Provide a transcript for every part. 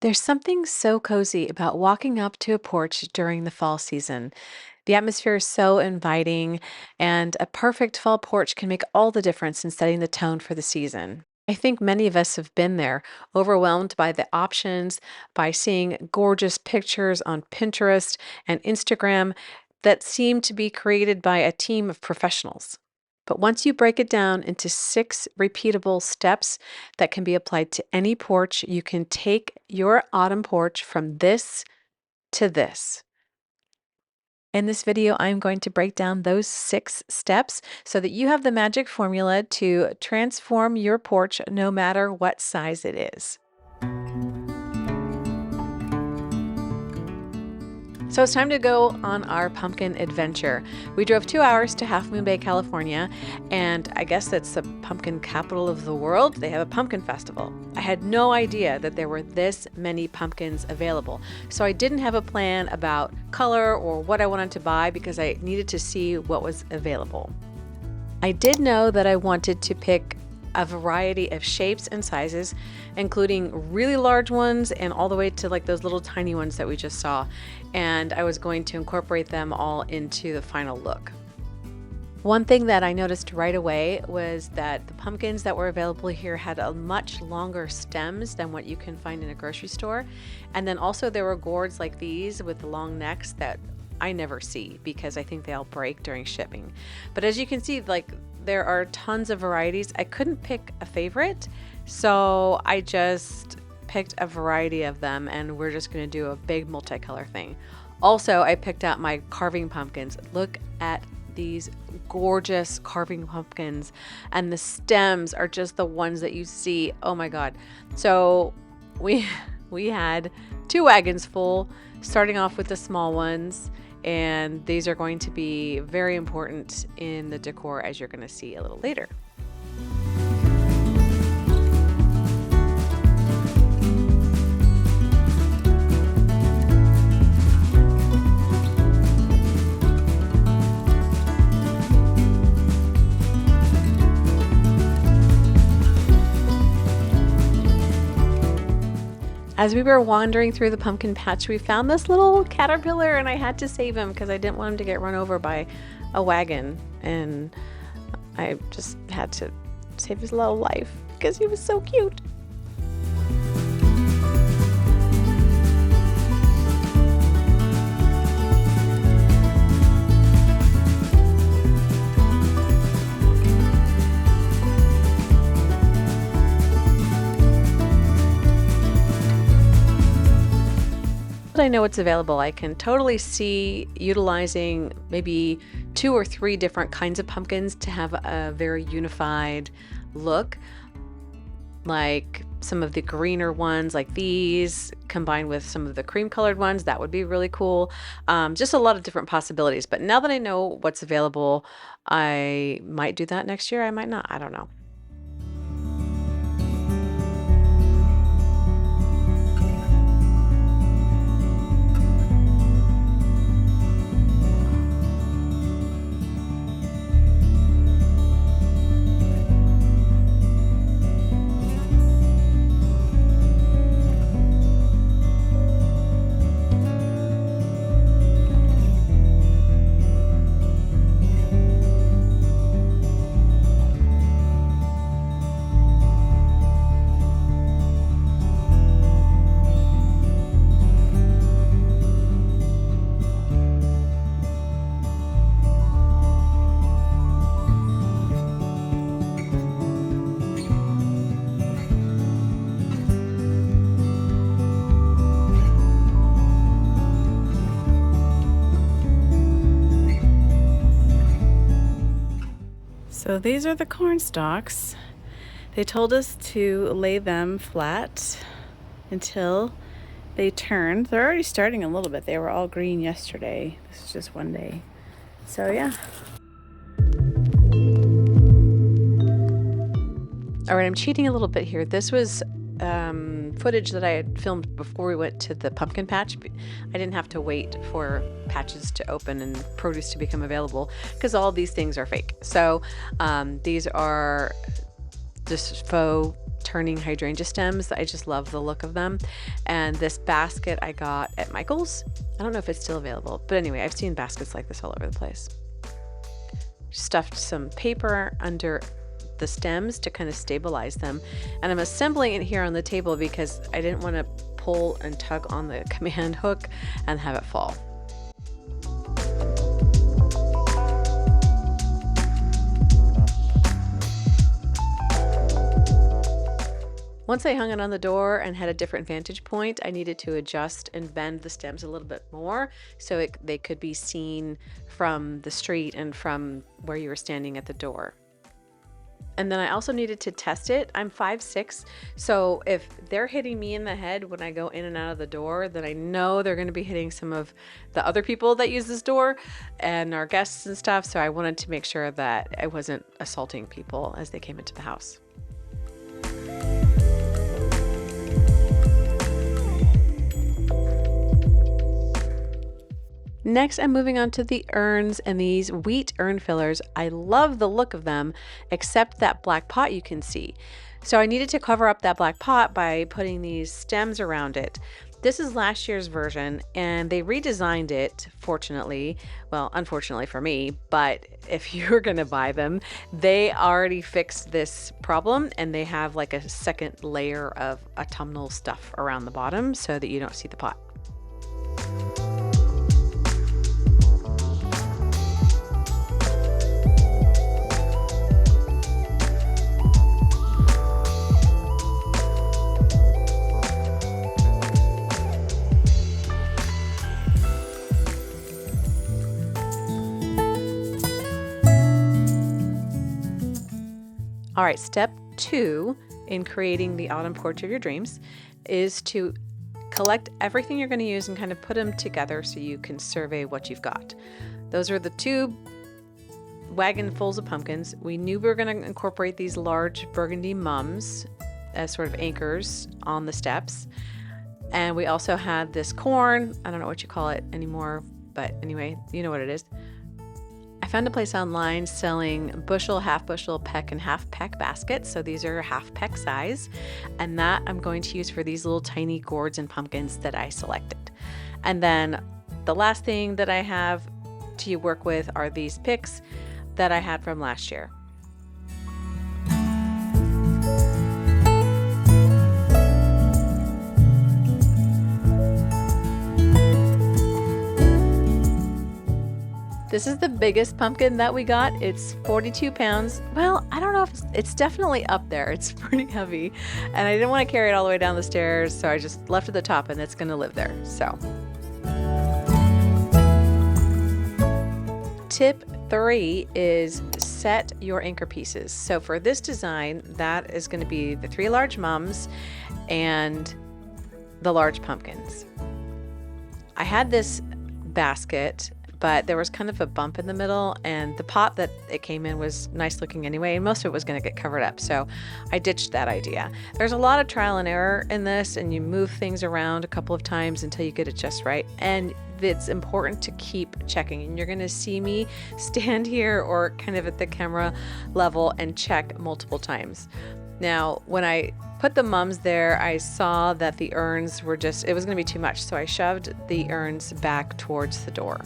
There's something so cozy about walking up to a porch during the fall season. The atmosphere is so inviting, and a perfect fall porch can make all the difference in setting the tone for the season. I think many of us have been there, overwhelmed by the options, by seeing gorgeous pictures on Pinterest and Instagram that seem to be created by a team of professionals. But once you break it down into six repeatable steps that can be applied to any porch, you can take your autumn porch from this to this. In this video, I'm going to break down those six steps so that you have the magic formula to transform your porch no matter what size it is. So it's time to go on our pumpkin adventure. We drove 2 hours to Half Moon Bay, California, and I guess that's the pumpkin capital of the world. They have a pumpkin festival. I had no idea that there were this many pumpkins available. So I didn't have a plan about color or what I wanted to buy because I needed to see what was available. I did know that I wanted to pick a variety of shapes and sizes, including really large ones and all the way to like those little tiny ones that we just saw. And I was going to incorporate them all into the final look. One thing that I noticed right away was that the pumpkins that were available here had a much longer stems than what you can find in a grocery store. And then also there were gourds like these with the long necks that I never see because I think they all break during shipping. But as you can see, like there are tons of varieties. I couldn't pick a favorite, so I just picked a variety of them and we're just going to do a big multicolor thing. Also, I picked out my carving pumpkins. Look at these gorgeous carving pumpkins, and the stems are just the ones that you see. Oh my God. So we had 2 wagons full, starting off with the small ones. And these are going to be very important in the decor, as you're going to see a little later. As we were wandering through the pumpkin patch, we found this little caterpillar and I had to save him because I didn't want him to get run over by a wagon. And I just had to save his little life because he was so cute. I know what's available. I can totally see utilizing maybe 2 or 3 different kinds of pumpkins to have a very unified look, like some of the greener ones like these combined with some of the cream colored ones. That would be really cool. Just a lot of different possibilities. But now that I know what's available, I might do that next year. I might not. I don't know. So these are the corn stalks. They told us to lay them flat until they turned. They're already starting a little bit. They were all green yesterday. This is just one day. So yeah. All right, I'm cheating a little bit here. This was footage that I had filmed before we went to the pumpkin patch. I didn't have to wait for patches to open and produce to become available because all these things are fake. So these are just faux turning hydrangea stems. I just love the look of them. And this basket I got at Michael's. I don't know if it's still available, but anyway, I've seen baskets like this all over the place. Stuffed some paper under the stems to kind of stabilize them. And I'm assembling it here on the table because I didn't want to pull and tug on the command hook and have it fall. Once I hung it on the door and had a different vantage point, I needed to adjust and bend the stems a little bit more so they could be seen from the street and from where you were standing at the door. And then I also needed to test it. I'm 5'6", so if they're hitting me in the head when I go in and out of the door, then I know they're going to be hitting some of the other people that use this door and our guests and stuff, so I wanted to make sure that I wasn't assaulting people as they came into the house. Next, I'm moving on to the urns and these wheat urn fillers. I love the look of them, except that black pot you can see. So I needed to cover up that black pot by putting these stems around it. This is last year's version, and they redesigned it, fortunately. Well, unfortunately for me, but if you're gonna buy them, they already fixed this problem, and they have like a second layer of autumnal stuff around the bottom so that you don't see the pot. All right, step 2 in creating the autumn porch of your dreams is to collect everything you're going to use and kind of put them together so you can survey what you've got. Those are the 2 wagonfuls of pumpkins. We knew we were going to incorporate these large burgundy mums as sort of anchors on the steps. And we also had this corn. I don't know what you call it anymore, but anyway, you know what it is. I found a place online selling bushel, half bushel, peck, and half peck baskets. So these are half peck size. And that I'm going to use for these little tiny gourds and pumpkins that I selected. And then the last thing that I have to work with are these picks that I had from last year. This is the biggest pumpkin that we got. It's 42 pounds. Well, I don't know if it's definitely up there. It's pretty heavy. And I didn't want to carry it all the way down the stairs, so I just left it at the top and it's going to live there. So, tip 3 is set your anchor pieces. So for this design, that is going to be the 3 large mums and the large pumpkins. I had this basket, but there was kind of a bump in the middle, and the pot that it came in was nice looking anyway, and most of it was going to get covered up, so I ditched that idea. There's a lot of trial and error in this, and you move things around a couple of times until you get it just right, and it's important to keep checking. And you're going to see me stand here or kind of at the camera level and check multiple times. Now, when I put the mums there, I saw that the urns were it was going to be too much, so I shoved the urns back towards the door.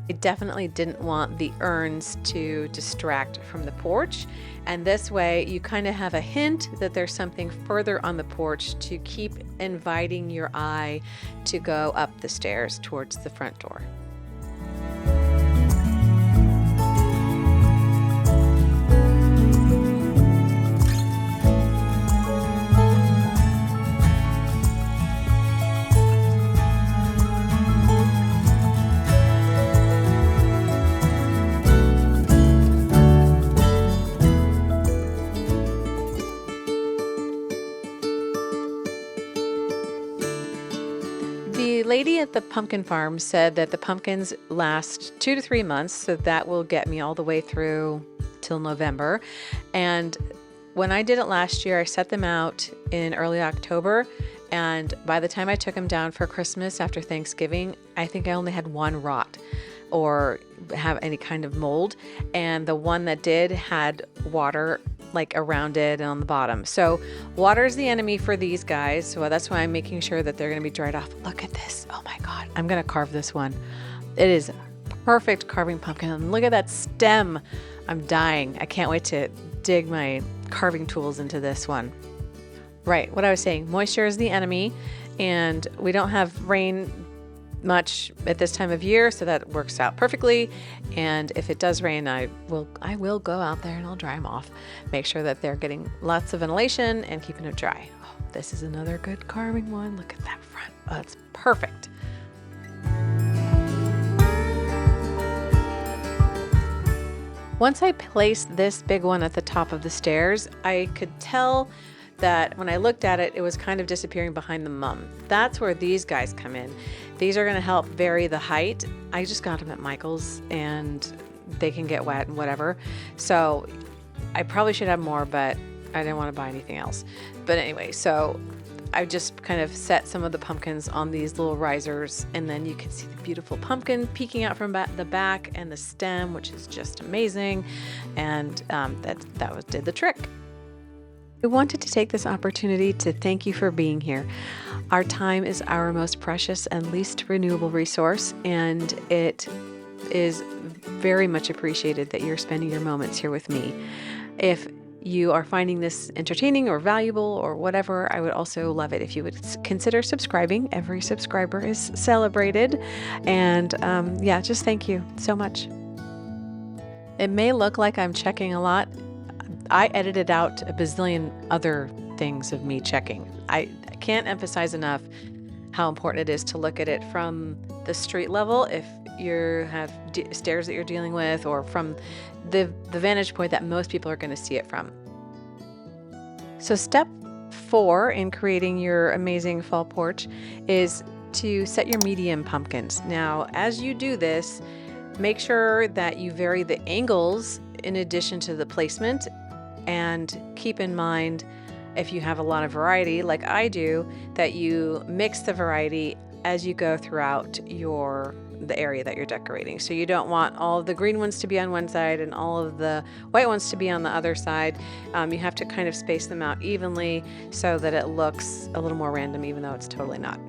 I definitely didn't want the urns to distract from the porch, and this way you kind of have a hint that there's something further on the porch to keep inviting your eye to go up the stairs towards the front door. The lady at the pumpkin farm said that the pumpkins last 2 to 3 months, so that will get me all the way through till November. And when I did it last year, I set them out in early October, and by the time I took them down for Christmas after Thanksgiving, I think I only had 1 rot or have any kind of mold, and the one that did had water like around it and on the bottom. So water is the enemy for these guys. So that's why I'm making sure that they're going to be dried off. Look at this. Oh my God. I'm going to carve this one. It is perfect carving pumpkin. And look at that stem. I'm dying. I can't wait to dig my carving tools into this one. Right. What I was saying, moisture is the enemy, and we don't have rain much at this time of year, so that works out perfectly. And if it does rain, I will go out there and I'll dry them off. Make sure that they're getting lots of ventilation and keeping it dry. Oh, this is another good carving one. Look at that front. Oh, it's perfect. Once I placed this big one at the top of the stairs, I could tell that when I looked at it, it was kind of disappearing behind the mum. That's where these guys come in. These are going to help vary the height. I just got them at Michael's, and they can get wet and whatever. So I probably should have more, but I didn't want to buy anything else. But anyway, so I just kind of set some of the pumpkins on these little risers, and then you can see the beautiful pumpkin peeking out from the back and the stem, which is just amazing. And that did the trick. I wanted to take this opportunity to thank you for being here. Our time is our most precious and least renewable resource, and it is very much appreciated that you're spending your moments here with me. If you are finding this entertaining or valuable or whatever, I would also love it if you would consider subscribing. Every subscriber is celebrated. And just thank you so much. It may look like I'm checking a lot. I edited out a bazillion other things of me checking. I can't emphasize enough how important it is to look at it from the street level if you have stairs that you're dealing with, or from the vantage point that most people are going to see it from. So step 4 in creating your amazing fall porch is to set your medium pumpkins. Now, as you do this, make sure that you vary the angles in addition to the placement. And keep in mind, if you have a lot of variety like I do, that you mix the variety as you go throughout the area that you're decorating. So you don't want all of the green ones to be on one side and all of the white ones to be on the other side. You have to kind of space them out evenly so that it looks a little more random, even though it's totally not.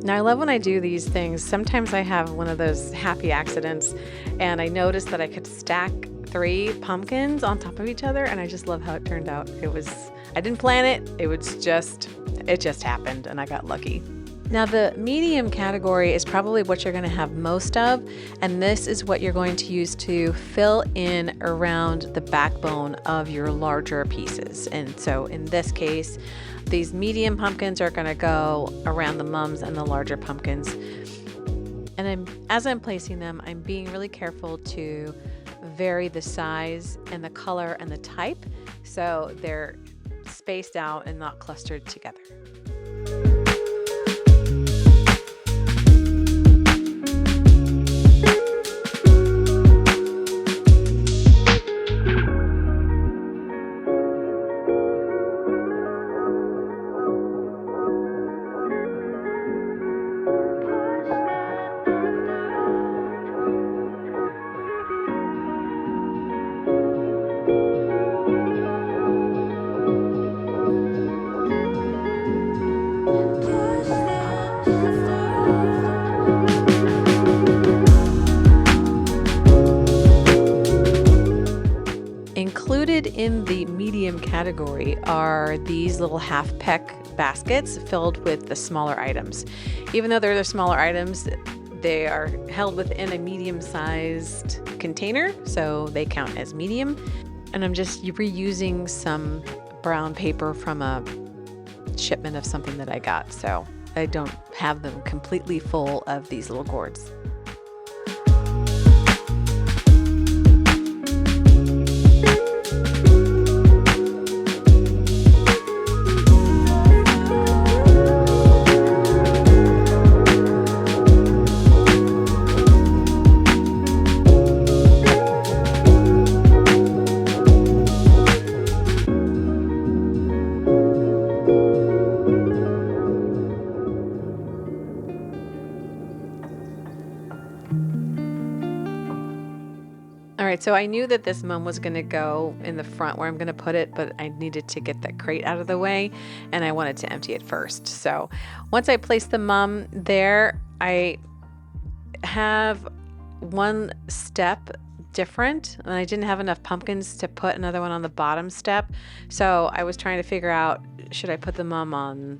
Now, I love when I do these things. Sometimes I have one of those happy accidents, and I noticed that I could stack 3 pumpkins on top of each other, and I just love how it turned out. I didn't plan it. It just happened, and I got lucky. Now, the medium category is probably what you're going to have most of, and this is what you're going to use to fill in around the backbone of your larger pieces. And so in this case, these medium pumpkins are going to go around the mums and the larger pumpkins. And as I'm placing them, I'm being really careful to vary the size and the color and the type so they're spaced out and not clustered together. Included in the medium category are these little half-peck baskets filled with the smaller items. Even though they're the smaller items, they are held within a medium-sized container, so they count as medium. And I'm just reusing some brown paper from a shipment of something that I got, so I don't have them completely full of these little gourds. All right, so I knew that this mum was going to go in the front where I'm going to put it, but I needed to get that crate out of the way and I wanted to empty it first. So once I placed the mum there, I have one step different and I didn't have enough pumpkins to put another one on the bottom step. So I was trying to figure out, should I put the mum on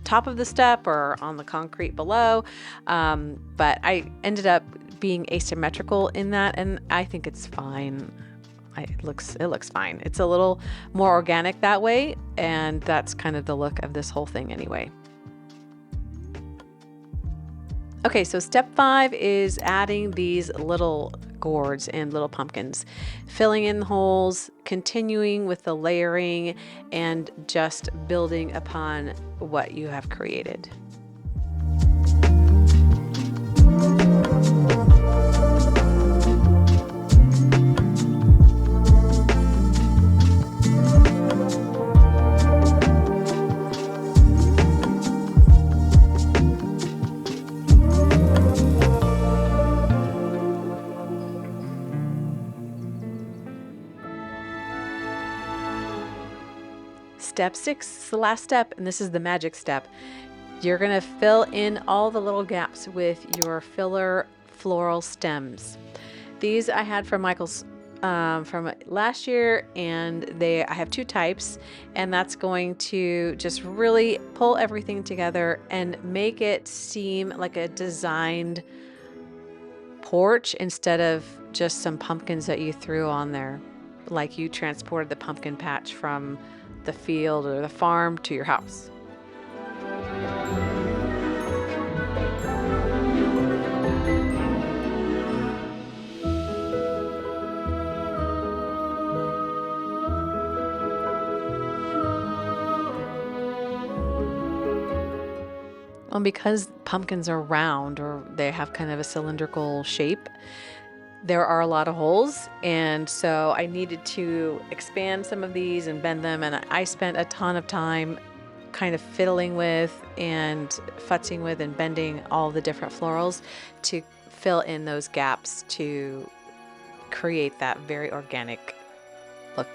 top of the step or on the concrete below? But I ended up being asymmetrical in that, and I think it's fine. It looks fine. It's a little more organic that way, and that's kind of the look of this whole thing anyway. Okay, so step 5 is adding these little gourds and little pumpkins, filling in the holes, continuing with the layering, and just building upon what you have created. Step 6 is the last step, and this is the magic step. You're going to fill in all the little gaps with your filler floral stems. These I had from Michael's from last year, and I have 2 types, and that's going to just really pull everything together and make it seem like a designed porch instead of just some pumpkins that you threw on there, like you transported the pumpkin patch from the field or the farm to your house. Well, because pumpkins are round or they have kind of a cylindrical shape, there are a lot of holes, and so I needed to expand some of these and bend them, and I spent a ton of time kind of fiddling with and futzing with and bending all the different florals to fill in those gaps to create that very organic look.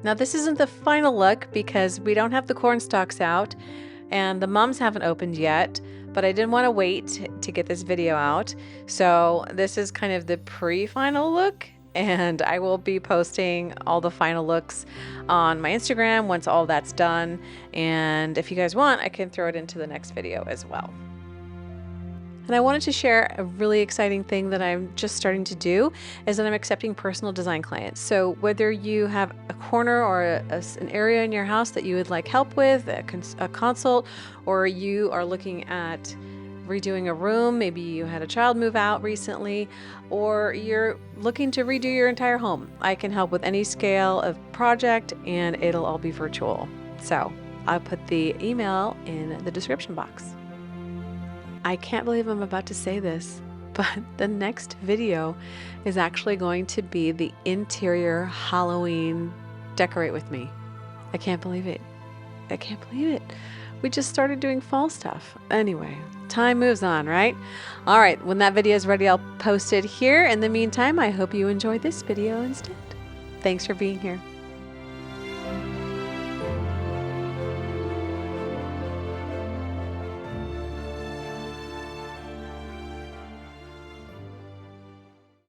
Now this isn't the final look because we don't have the corn stalks out and the mums haven't opened yet, but I didn't want to wait to get this video out. So this is kind of the pre-final look, and I will be posting all the final looks on my Instagram once all that's done. And if you guys want, I can throw it into the next video as well. And I wanted to share a really exciting thing that I'm just starting to do is that I'm accepting personal design clients. So whether you have a corner or an area in your house that you would like help with, a consult, or you are looking at redoing a room, maybe you had a child move out recently, or you're looking to redo your entire home, I can help with any scale of project and it'll all be virtual. So I'll put the email in the description box. I can't believe I'm about to say this, but the next video is actually going to be the interior Halloween decorate with me. I can't believe it. I can't believe it. We just started doing fall stuff. Anyway, time moves on, right? All right, when that video is ready, I'll post it here. In the meantime, I hope you enjoyed this video instead. Thanks for being here.